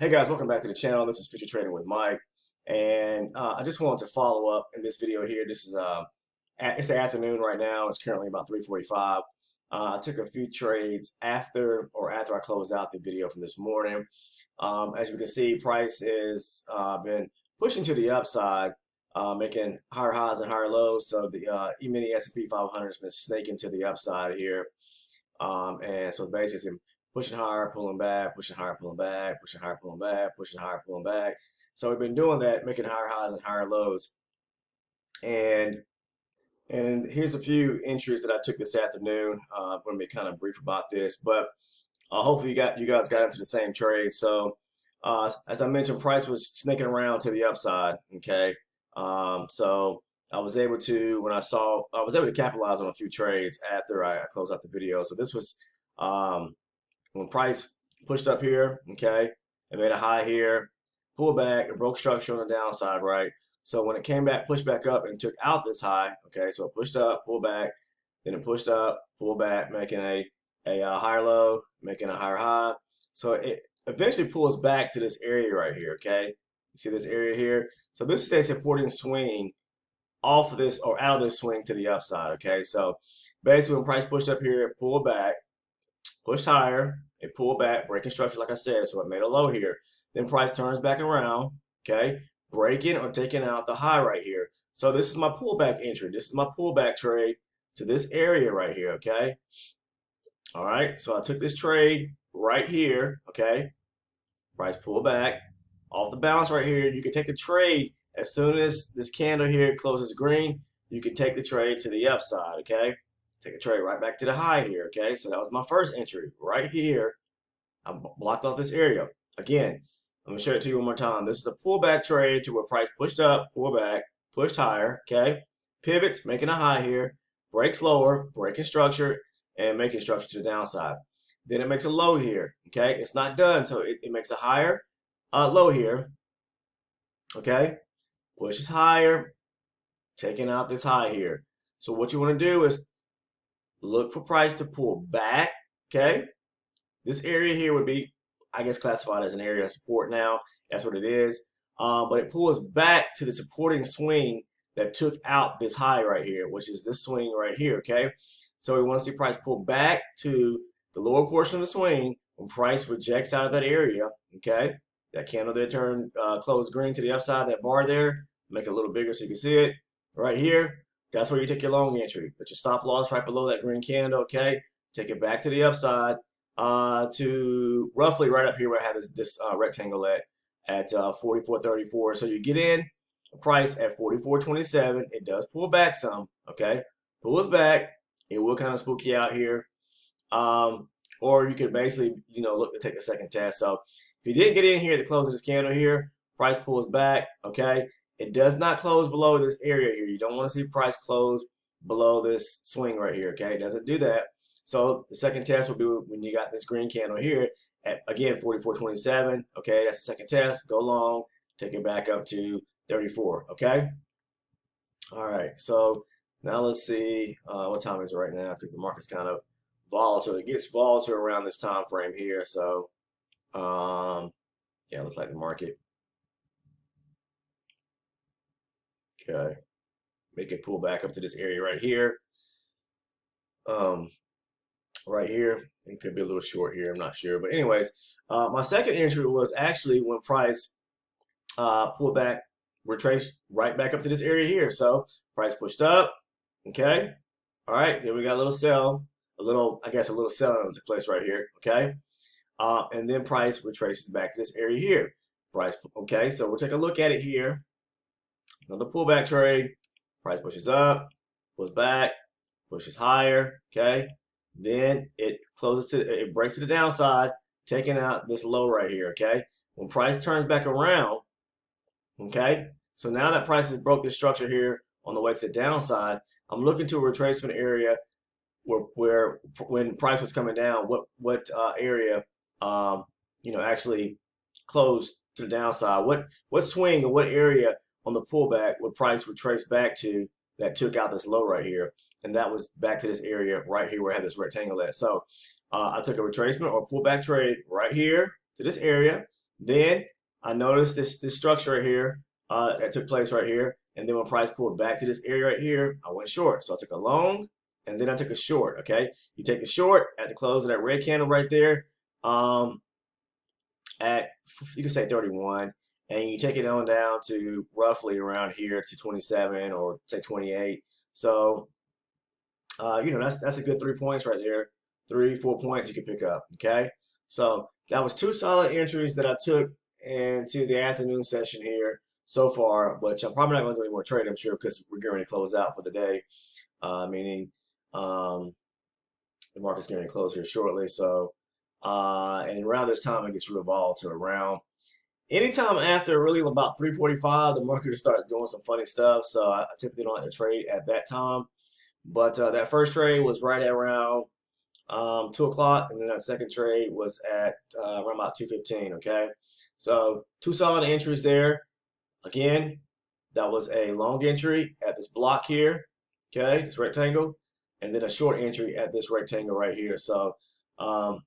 Hey guys, welcome back to the channel. This is Future Trading with Mike, and I just wanted to follow up in this video here. This is it's the afternoon right now. It's currently about 3:45. I took a few trades after I closed out the video from this morning. As you can see, price is been pushing to the upside, making higher highs and higher lows. So the E-mini S&P 500 has been snaking to the upside here. And so basically it's been pushing higher, pulling back, pushing higher, pulling back, pushing higher, pulling back, pushing higher, pulling back. So we've been doing that, making higher highs and higher lows. And here's a few entries that I took this afternoon. I'm going to be kind of brief about this, but hopefully you guys got into the same trade. So as I mentioned, price was snaking around to the upside. Okay, so I was able to capitalize on a few trades after I closed out the video. So this was when price pushed up here. Okay, it made a high here, pulled back, it broke structure on the downside, right? So when it came back, pushed back up and took out this high. Okay, so it pushed up, pulled back, then it pushed up, pulled back, making a higher low, making a higher high. So it eventually pulls back to this area right here, okay? You see this area here? So this is a supporting swing off of this or out of this swing to the upside, okay? So basically when price pushed up here, it pulled back, pushed higher, it pulled back, breaking structure like I said, so it made a low here. Then price turns back around, okay? Breaking or taking out the high right here. So this is my pullback entry. This is my pullback trade to this area right here, okay? All right, so I took this trade right here, okay? Price pull back off the bounce right here. You can take the trade as soon as this candle here closes green. You can take the trade to the upside, okay? Take a trade right back to the high here, okay? So that was my first entry right here. I blocked off this area. Again, I'm gonna show it to you one more time. This is a pullback trade to where price pushed up, pulled back, pushed higher, okay? Pivots, making a high here, breaks lower, breaking structure, and making structure to the downside. Then it makes a low here, okay? It's not done, so it makes a higher low here, okay? Pushes higher, taking out this high here. So what you want to do is look for price to pull back, okay? This area here would be, I guess, classified as an area of support now. That's what it is. But it pulls back to the supporting swing that took out this high right here, which is this swing right here, okay? So we want to see price pull back to the lower portion of the swing when price rejects out of that area, okay? That candle there turned closed green to the upside, that bar there, make it a little bigger so you can see it right here. That's where you take your long entry. Put your stop loss right below that green candle, okay? Take it back to the upside to roughly right up here where I have this rectangle at 44.34. So you get in price at 44.27. It does pull back some, okay? Pulls back. It will kind of spook you out here. Or you could basically, look to take a second test. So if you didn't get in here at the close of this candle here, price pulls back, okay? It does not close below this area here. You don't want to see price close below this swing right here, okay? It doesn't do that. So the second test will be when you got this green candle here at, again, 44.27, okay? That's the second test. Go long, take it back up to 34, okay? All right, so now let's see what time is it right now because the market's kind of volatile. It gets volatile around this time frame here. So yeah, looks like the market. Okay, make it pull back up to this area right here. Right here, it could be a little short here. I'm not sure, but anyways, my second entry was actually when price pulled back, retraced right back up to this area here. So price pushed up. Okay, all right. Then we got a little sell, I guess a little selling took place right here. Okay. And then price retraces back to this area here. Price, okay, so we'll take a look at it here. Another pullback trade. Price pushes up, pulls back, pushes higher, okay? Then it breaks to the downside, taking out this low right here, okay? When price turns back around, okay? So now that price has broke this structure here on the way to the downside, I'm looking to a retracement area where when price was coming down, what area actually closed to the downside. What swing or what area on the pullback would price retrace back to that took out this low right here? And that was back to this area right here where I had this rectangle at. So I took a retracement or pullback trade right here to this area. Then I noticed this structure right here that took place right here. And then when price pulled back to this area right here, I went short. So I took a long and then I took a short. Okay. You take a short at the close of that red candle right there um, at, you can say 31. And you take it on down to roughly around here to 27 or say 28. So, that's a good 3 points right there. 3, 4 points you can pick up. Okay. So that was two solid entries that I took into the afternoon session here so far, which I'm probably not going to do any more trade, I'm sure, because we're getting ready to close out for the day, meaning um, the market's getting ready to close here shortly. So, and around this time, it gets real volatile around. Anytime after really about 3:45, the market will start doing some funny stuff. So I typically don't like to trade at that time. But that first trade was right at around 2 o'clock, and then that second trade was at around about 2:15. Okay, so two solid entries there. Again, that was a long entry at this block here. Okay, this rectangle, and then a short entry at this rectangle right here. So um,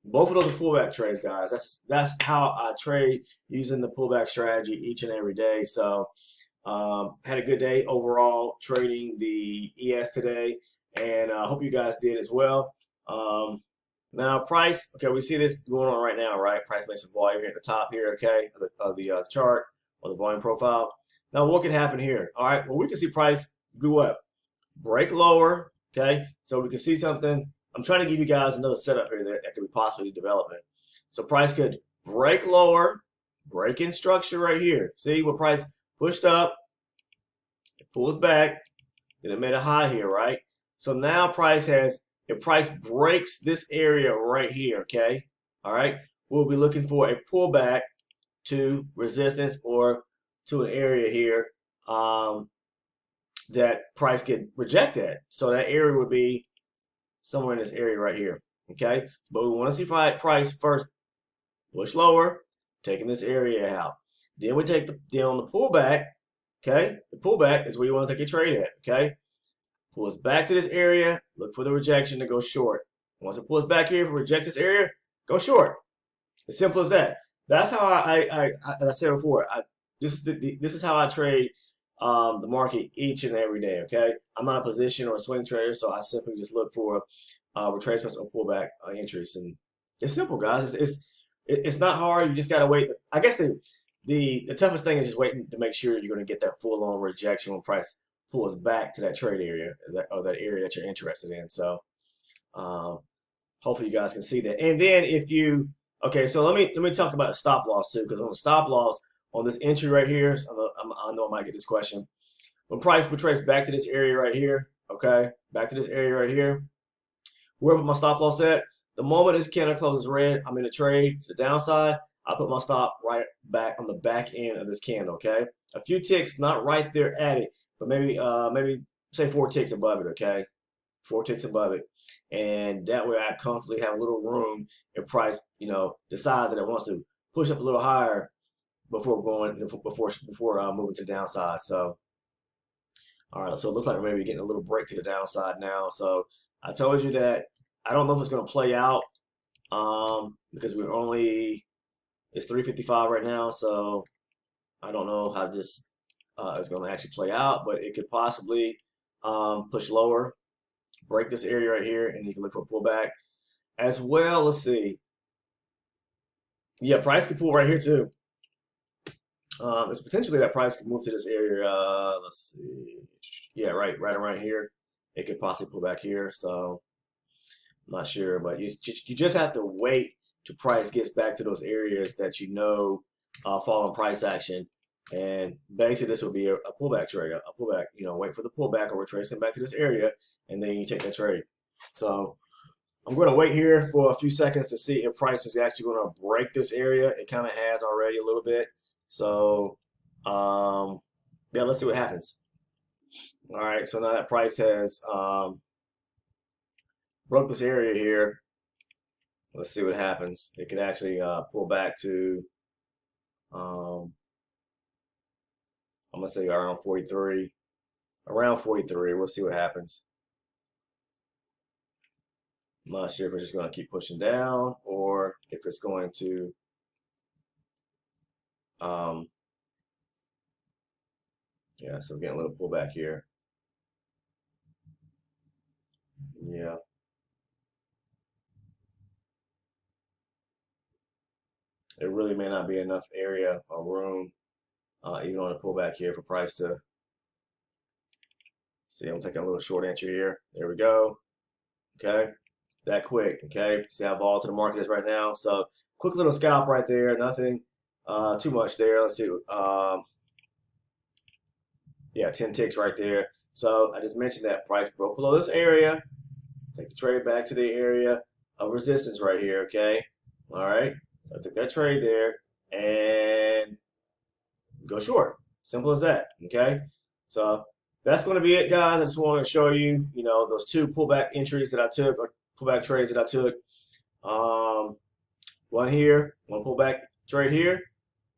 both of those are pullback trades, guys. That's how I trade using the pullback strategy each and every day. So had a good day overall trading the ES today, and I hope you guys did as well. Um, Now price, okay, we see this going on right now, right? Price makes some volume here at the top here, okay, of the chart or the volume profile. Now what could happen here? All right, well we can see price do what? Break lower, okay? So we can see something. I'm trying to give you guys another setup here that could be possibly developing. So price could break lower, break in structure right here. See what price pushed up, it pulls back, then it made a high here, right? So now if price breaks this area right here, okay? All right, we'll be looking for a pullback to resistance or to an area here that price could reject at. So that area would be somewhere in this area right here, okay? But we want to see price first push lower, taking this area out. Then we take then on the pullback, okay? The pullback is where you want to take a trade at, okay? Pulls back to this area, look for the rejection to go short. Once it pulls back here, if it rejects this area, go short. As simple as that. That's how as I said before, this is how I trade the market each and every day. Okay, I'm not a position or a swing trader, so I simply just look for retracements or pullback entries, and it's simple, guys. It's not hard. You just gotta wait. I guess the toughest thing is just waiting to make sure you're going to get that full on rejection when price pulls back to that trade area or that area that you're interested in. So um, hopefully you guys can see that. And then if you okay, so let me talk about a stop loss too, because on the stop loss on this entry right here, so I know I might get this question. When price retraces back to this area right here, okay, back to this area right here, where I put my stop loss at, the moment this candle closes red, I'm in a trade to the downside. I put my stop right back on the back end of this candle, okay? A few ticks, not right there at it, but maybe say 4 ticks above it, okay? 4 ticks above it. And that way I comfortably have a little room if price, decides that it wants to push up a little higher before moving to the downside. So all right, so it looks like we're maybe getting a little break to the downside now. So I told you that I don't know if it's going to play out because it's 3:55 right now, so I don't know how this is going to actually play out, but it could possibly push lower, break this area right here, and you can look for a pullback as well. Let's see. Yeah, price could pull right here too. It's potentially that price could move to this area. Let's see. Yeah, right around here. It could possibly pull back here. So I'm not sure, but you just have to wait till price gets back to those areas that follow price action. And basically, this will be a pullback trade, a pullback. Wait for the pullback or retracing back to this area, and then you take that trade. So I'm going to wait here for a few seconds to see if price is actually going to break this area. It kind of has already a little bit. So, yeah, let's see what happens. All right, so now that price has broke this area here, let's see what happens. It could actually pull back to, I'm going to say around 43. Around 43, we'll see what happens. I'm not sure if it's just going to keep pushing down or if it's going to Um, yeah, so we're getting a little pullback here. Yeah, it really may not be enough area or room, even on a pullback here for price to see. I'm taking a little short entry here. There we go. Okay, that quick. Okay, see how volatile the market is right now. So quick little scalp right there. Nothing too much there. Let's see. Yeah, 10 ticks right there. So I just mentioned that price broke below this area. Take the trade back to the area of resistance right here. Okay, all right. So I took that trade there and go short. Simple as that. Okay. So that's going to be it, guys. I just wanted to show you, those two pullback entries that I took, or pullback trades that I took. Um, one here, one pullback trade here.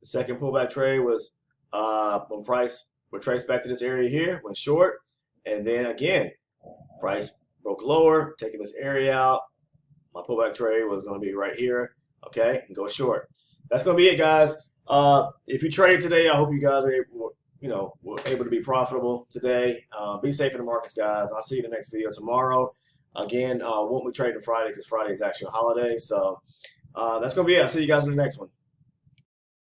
The second pullback trade was when price retraced back to this area here, went short, and then again, price broke lower, taking this area out. My pullback trade was going to be right here, okay, and go short. That's going to be it, guys. If you traded today, I hope you guys are able, were able to be profitable today. Be safe in the markets, guys. I'll see you in the next video tomorrow. Again, won't be trading Friday because Friday is actually a holiday. So that's going to be it. I'll see you guys in the next one.